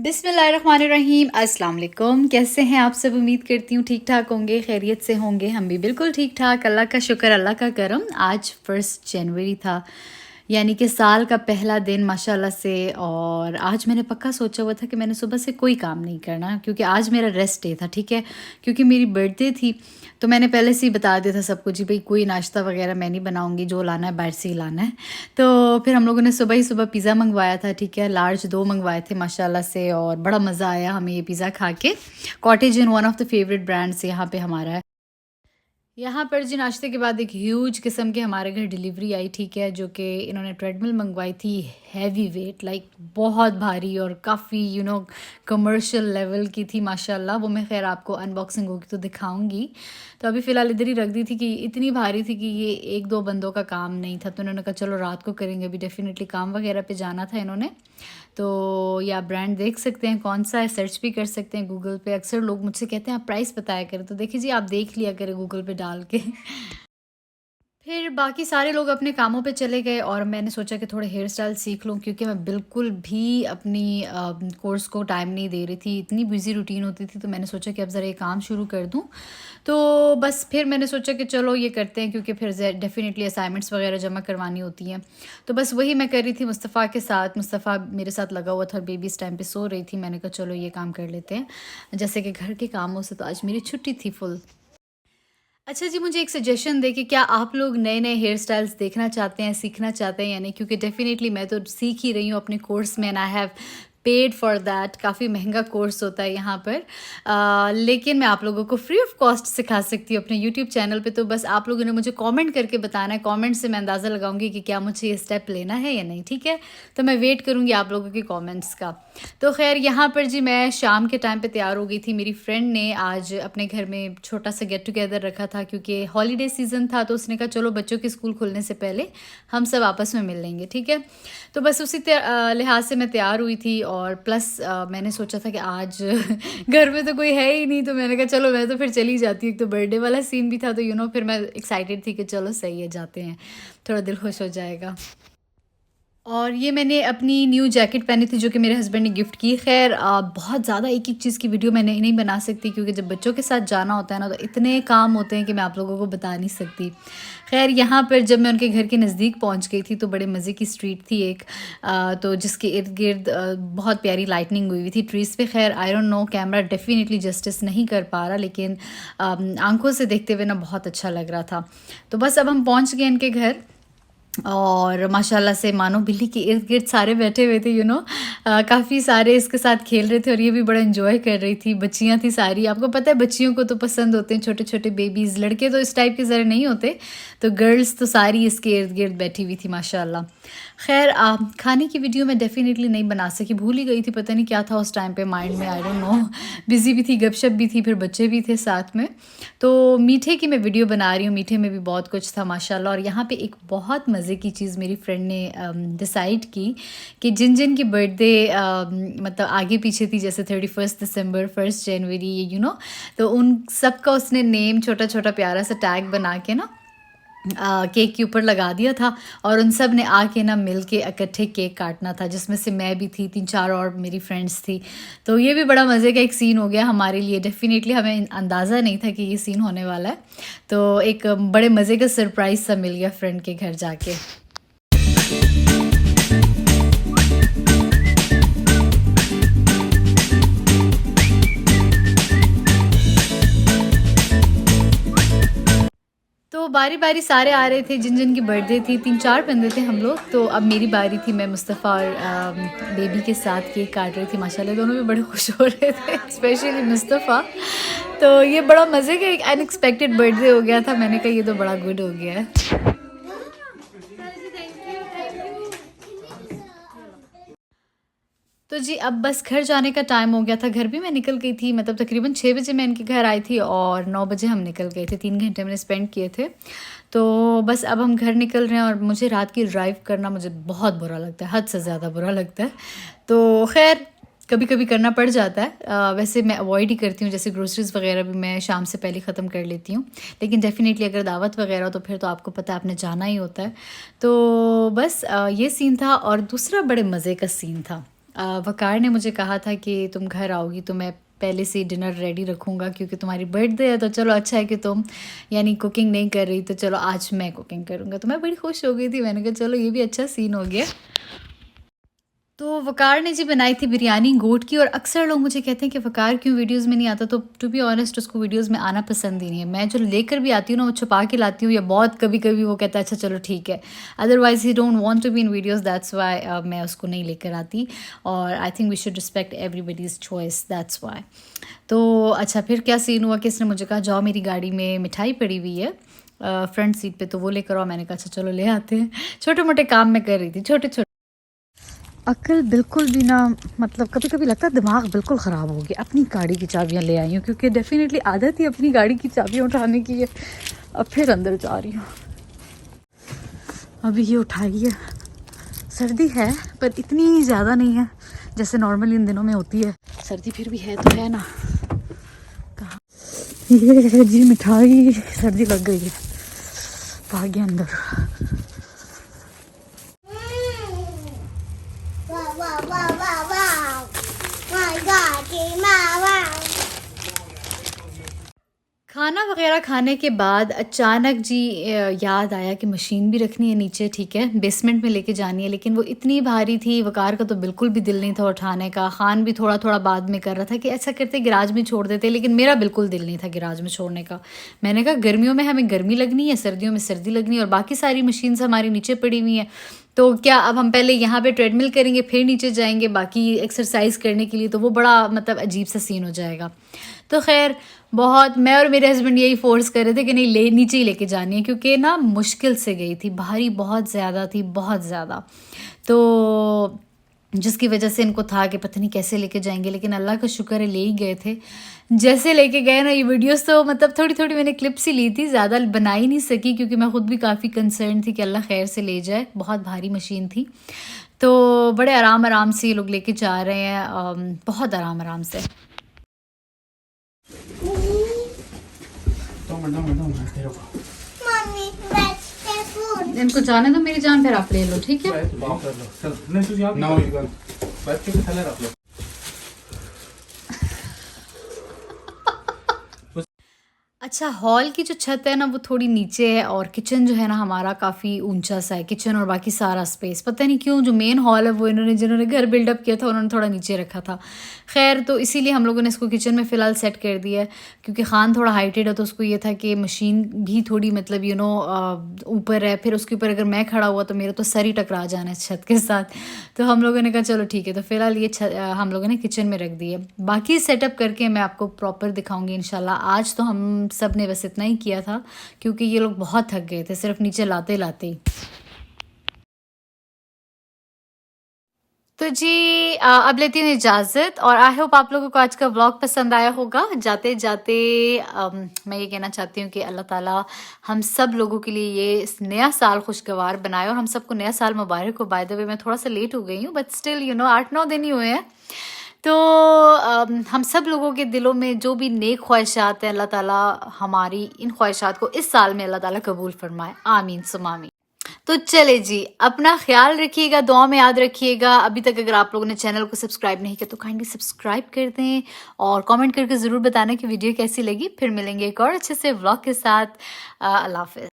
बिस्मिल्लाहिर्रहमानिर्रहीम अस्सलाम वालेकुम। कैसे हैं आप सब? उम्मीद करती हूँ ठीक ठाक होंगे, खैरियत से होंगे। हम भी बिल्कुल ठीक ठाक, अल्लाह का शुक्र, अल्लाह का करम। आज 1 जनवरी था, यानी कि साल का पहला दिन माशाल्लाह से। और आज मैंने पक्का सोचा हुआ था कि मैंने सुबह से कोई काम नहीं करना, क्योंकि आज मेरा रेस्ट डे था, ठीक है। क्योंकि मेरी बर्थडे थी, तो मैंने पहले से ही बता दिया था सबको, जी भाई कोई नाश्ता वगैरह मैं नहीं बनाऊँगी, जो लाना है बाहर से ही लाना है। तो फिर हम लोगों ने सुबह ही सुबह पिज़्ज़ा मंगवाया था, ठीक है। लार्ज 2 मंगवाए थे माशाल्लाह से, और बड़ा मज़ा आया हमें ये पिज़्ज़ा खा के। Cottage in one of the favourite brands यहाँ पे हमारा है। यहाँ पर जी नाश्ते के बाद एक ह्यूज किस्म की हमारे घर डिलीवरी आई, ठीक है, जो कि इन्होंने ट्रेडमिल मंगवाई थी, हैवी वेट, लाइक बहुत भारी और काफ़ी कमर्शियल लेवल की थी माशाल्लाह। वो मैं खैर आपको अनबॉक्सिंग होगी तो दिखाऊंगी। तो अभी फ़िलहाल इधर ही रख दी थी कि इतनी भारी थी कि ये 1-2 बंदों का काम नहीं था, तो उन्होंने कहा चलो रात को करेंगे, अभी डेफिनेटली काम वगैरह पे जाना था इन्होंने। तो ये आप ब्रांड देख सकते हैं कौन सा है, सर्च भी कर सकते हैं गूगल पे। अक्सर लोग मुझसे कहते हैं आप प्राइस बताया करें, तो देखिए जी आप देख लिया करें गूगल पे डाल के। फिर बाकी सारे लोग अपने कामों पे चले गए और मैंने सोचा कि थोड़े हेयर स्टाइल सीख लूँ, क्योंकि मैं बिल्कुल भी अपनी कोर्स को टाइम नहीं दे रही थी, इतनी बिजी रूटीन होती थी। तो मैंने सोचा कि अब ज़रा ये काम शुरू कर दूँ। तो बस फिर मैंने सोचा कि चलो ये करते हैं, क्योंकि फिर डेफिनेटली असाइनमेंट्स वगैरह जमा करवानी होती हैं। तो बस वही मैं कर रही थी मुस्तफ़ा के साथ। मुस्तफ़ा मेरे साथ लगा हुआ था और बेबी इस टाइम पे सो रही थी। मैंने कहा चलो ये काम कर लेते हैं, जैसे कि घर के कामों से तो आज मेरी छुट्टी थी फुल। अच्छा जी, मुझे एक सजेशन दें कि क्या आप लोग नए-नए हेयर स्टाइल्स देखना चाहते हैं, सीखना चाहते हैं या नहीं? क्योंकि डेफ़िनेटली मैं तो सीख ही रही हूँ अपने कोर्स में, and I have paid for that. काफ़ी महँगा कोर्स होता है यहाँ पर। लेकिन मैं आप लोगों को फ्री ऑफ कॉस्ट सिखा सकती हूँ अपने यूट्यूब चैनल पे। तो बस आप लोगों ने मुझे कमेंट करके बताना है, कमेंट से मैं अंदाज़ा लगाऊँगी कि क्या मुझे ये स्टेप लेना है या नहीं, ठीक है? तो मैं वेट करूँगी आप लोगों के कमेंट्स का। तो ख़ैर यहाँ पर जी मैं शाम के टाइम पे तैयार हो गई थी। मेरी फ्रेंड ने आज अपने घर में छोटा सा गेट टुगेदर रखा था, क्योंकि हॉलीडे सीज़न था। तो उसने कहा चलो बच्चों के स्कूल खुलने से पहले हम सब आपस में मिल लेंगे, ठीक है। तो बस उसी लिहाज से मैं तैयार हुई थी, और प्लस मैंने सोचा था कि आज घर में तो कोई है ही नहीं, तो मैंने कहा चलो मैं तो फिर चली जाती हूँ। एक तो बर्थडे वाला सीन भी था, तो फिर मैं एक्साइटेड थी कि चलो सही है, जाते हैं, थोड़ा दिल खुश हो जाएगा। और ये मैंने अपनी न्यू जैकेट पहनी थी, जो कि मेरे हस्बैंड ने गिफ्ट की। ख़ैर बहुत ज़्यादा एक-एक चीज़ की वीडियो मैं नहीं बना सकती, क्योंकि जब बच्चों के साथ जाना होता है ना, तो इतने काम होते हैं कि मैं आप लोगों को बता नहीं सकती। ख़ैर यहाँ पर जब मैं उनके घर के नज़दीक पहुँच गई थी, तो बड़े मज़े की स्ट्रीट थी एक, तो जिसके इर्द-गिर्द बहुत प्यारी लाइटनिंग हुई हुई थी ट्रीज़ पे। ख़ैर I don't know, camera definitely justice नहीं कर पा रहा, लेकिन आँखों से देखते हुए ना बहुत अच्छा लग रहा था। तो बस अब हम पहुँच गए इनके घर, और माशाल्लाह से मानो बिल्ली के इर्द-गिर्द सारे बैठे हुए थे, काफ़ी सारे इसके साथ खेल रहे थे, और ये भी बड़ा एन्जॉय कर रही थी। बच्चियाँ थी सारी, आपको पता है बच्चियों को तो पसंद होते हैं छोटे-छोटे बेबीज़, लड़के तो इस टाइप के ज़रा नहीं होते। तो गर्ल्स तो सारी इसके इर्द-गिर्द बैठी हुई थी माशाल्लाह। ख़ैर खाने की वीडियो मैं डेफ़िनेटली नहीं बना सकी, भूल ही गई थी, पता नहीं क्या था उस टाइम पे माइंड में, आई डोंट नो। बिज़ी भी थी, गपशप भी थी, फिर बच्चे भी थे साथ में। तो मीठे की मैं वीडियो बना रही हूँ, मीठे में भी बहुत कुछ था माशाल्लाह। और यहाँ पे एक बहुत मज़े की चीज़ मेरी फ्रेंड ने डिसाइड की कि जिन-जिन की बर्थडे मतलब आगे पीछे थी, जैसे 31 दिसंबर, 1 जनवरी, तो उन सब का उसने नेम छोटा-छोटा प्यारा सा टैग बना के ना केक के ऊपर लगा दिया था, और उन सब ने आके ना मिल के इकट्ठे केक काटना था, जिसमें से मैं भी थी, 3-4 और मेरी फ्रेंड्स थी। तो ये भी बड़ा मज़े का एक सीन हो गया हमारे लिए। डेफ़िनेटली हमें अंदाज़ा नहीं था कि ये सीन होने वाला है। तो एक बड़े मज़े का सरप्राइज़ सा मिल गया फ्रेंड के घर जाके। तो बारी-बारी सारे आ रहे थे, जिन-जिन की बर्थडे थी, 3-4 बंदे थे हम लोग। तो अब मेरी बारी थी, मैं मुस्तफ़ा और बेबी के साथ केक काट रही थी। माशाल्लाह दोनों भी बड़े खुश हो रहे थे, स्पेशली मुस्तफ़ा। तो ये बड़ा मज़े का एक अनएक्सपेक्टेड बर्थडे हो गया था। मैंने कहा ये तो बड़ा गुड हो गया है। तो जी अब बस घर जाने का टाइम हो गया था। घर भी मैं निकल गई थी, मतलब तकरीबन 6 बजे मैं इनके घर आई थी, और 9 बजे हम निकल गए थे। 3 घंटे मैंने स्पेंड किए थे। तो बस अब हम घर निकल रहे हैं, और मुझे रात की ड्राइव करना मुझे बहुत बुरा लगता है, हद से ज़्यादा बुरा लगता है। तो ख़ैर कभी-कभी करना पड़ जाता है। वैसे मैं अवॉइड ही करती हूँ, जैसे ग्रोसरीज़ वग़ैरह भी मैं शाम से पहले ख़त्म कर लेती हूँ। लेकिन डेफ़िनेटली अगर दावत वग़ैरह हो, तो फिर तो आपको पता है आपने जाना ही होता है। तो बस ये सीन था, और दूसरा बड़े मज़े का सीन था। वकार ने मुझे कहा था कि तुम घर आओगी तो मैं पहले से डिनर रेडी रखूँगा क्योंकि तुम्हारी बर्थडे है, तो चलो अच्छा है कि तुम यानी कुकिंग नहीं कर रही, तो चलो आज मैं कुकिंग करूँगा। तो मैं बड़ी खुश हो गई थी, मैंने कहा चलो ये भी अच्छा सीन हो गया। तो वकार ने जी बनाई थी बिरयानी गोट की, और अक्सर लोग मुझे कहते हैं कि वकार क्यों वीडियोस में नहीं आता, तो टू बी ऑनेस्ट उसको वीडियोस में आना पसंद ही नहीं है। मैं जो लेकर भी आती हूँ ना वो छुपा के लाती हूँ, या बहुत कभी कभी वो कहता है अच्छा चलो ठीक है, otherwise he don't want to be in videos, that's why मैं उसको नहीं लेकर आती। और I think we should respect everybody's choice, that's why. तो अच्छा फिर क्या सीन हुआ कि इसने मुझे कहा जाओ मेरी गाड़ी में मिठाई पड़ी हुई है फ्रंट सीट पे, तो वो लेकर आओ। मैंने कहा अच्छा चलो ले आते हैं। छोटे मोटे काम मैं कर रही थी, छोटे छोटे। अक्ल बिल्कुल भी ना, मतलब कभी कभी लगता है दिमाग बिल्कुल ख़राब हो गया। अपनी गाड़ी की चाबियाँ ले आई हूँ क्योंकि डेफिनेटली आदत ही अपनी गाड़ी की चाबियाँ उठाने की है। अब फिर अंदर जा रही हूँ। अभी ये उठाई है, सर्दी है पर इतनी ज़्यादा नहीं है जैसे नॉर्मली इन दिनों में होती है। सर्दी फिर भी है तो है ना। कहाँ ये है जी मिठाई, सर्दी लग गई है, भाग्य अंदर। खाना वगैरह खाने के बाद अचानक जी याद आया कि मशीन भी रखनी है नीचे, ठीक है बेसमेंट में लेके जानी है, लेकिन वो इतनी भारी थी, वकार का तो बिल्कुल भी दिल नहीं था उठाने का। खान भी थोड़ा थोड़ा बाद में कर रहा था कि ऐसा करते गिराज में छोड़ देते, लेकिन मेरा बिल्कुल दिल नहीं था गिराज में छोड़ने का। मैंने कहा गर्मियों में हमें गर्मी लगनी है, सर्दियों में सर्दी लगनी है, और बाकी सारी मशीन्स हमारी नीचे पड़ी हुई हैं, तो क्या अब हम पहले यहाँ पे ट्रेडमिल करेंगे फिर नीचे जाएंगे बाकी एक्सरसाइज करने के लिए, तो वो बड़ा मतलब अजीब सा सीन हो जाएगा। तो खैर बहुत मैं और मेरे हस्बैंड यही फोर्स कर रहे थे कि नहीं ले नीचे ही लेके जानी है, क्योंकि ना मुश्किल से गई थी, भारी बहुत ज़्यादा थी, बहुत ज़्यादा। तो जिसकी वजह से इनको था कि पता नहीं कैसे लेके जाएंगे, लेकिन अल्लाह का शुक्र है ले ही गए थे। जैसे लेके गए ना, ये वीडियोस तो मतलब थोड़ी थोड़ी मैंने क्लिप्स ही ली थी, ज़्यादा बना ही नहीं सकी क्योंकि मैं ख़ुद भी काफ़ी कंसर्न थी कि अल्लाह खैर से ले जाए, बहुत भारी मशीन थी। तो बड़े आराम आराम से ये लोग लेके जा रहे हैं, बहुत आराम आराम से। इनको जाने दो मेरी जान, फिर आप ले लो, ठीक है। अच्छा हॉल की जो छत है ना वो थोड़ी नीचे है, और किचन जो है ना हमारा काफ़ी ऊंचा सा है, किचन और बाकी सारा स्पेस। पता नहीं क्यों जो मेन हॉल है वो इन्होंने जिन्होंने घर बिल्डअप किया था उन्होंने थोड़ा नीचे रखा था। खैर तो इसीलिए हम लोगों ने इसको किचन में फ़िलहाल सेट कर दिया है, क्योंकि खान थोड़ा हाइटेड है तो उसको ये था कि मशीन भी थोड़ी मतलब ऊपर है, फिर उसके ऊपर अगर मैं खड़ा हुआ तो मेरा तो सर ही टकरा जाना है छत के साथ। तो हम लोगों ने कहा चलो ठीक है, तो फ़िलहाल ये हम लोगों ने किचन में रख दी है। बाकी सेटअप करके मैं आपको प्रॉपर दिखाऊंगी इंशाल्लाह। आज तो हम सब ने बस इतना ही किया था क्योंकि ये लोग बहुत थक गए थे सिर्फ नीचे लाते लाते ही। तो जी अब लेती हूँ इजाज़त, और आई होप आप लोगों को आज का व्लॉग पसंद आया होगा। जाते जाते मैं ये कहना चाहती हूँ कि अल्लाह ताला हम सब लोगों के लिए ये इस नया साल खुशगवार बनाए, और हम सबको नया साल मुबारक हो। बाय द वे मैं थोड़ा सा लेट हो गई हूँ, बट स्टिल 8-9 दिन ही हुए हैं। तो हम सब लोगों के दिलों में जो भी नेक ख्वाहिशात हैं, अल्लाह ताला हमारी इन ख्वाहिशात को इस साल में अल्लाह ताला कबूल फरमाए, आमीन सुम आमीन। तो चले जी, अपना ख्याल रखिएगा, दुआ में याद रखिएगा। अभी तक अगर आप लोगों ने चैनल को सब्सक्राइब नहीं किया तो काइंडली सब्सक्राइब कर दें, और कमेंट करके ज़रूर बताना कि वीडियो कैसी लगी। फिर मिलेंगे एक और अच्छे से व्लॉग के साथ। अल्लाह हाफ़िज़।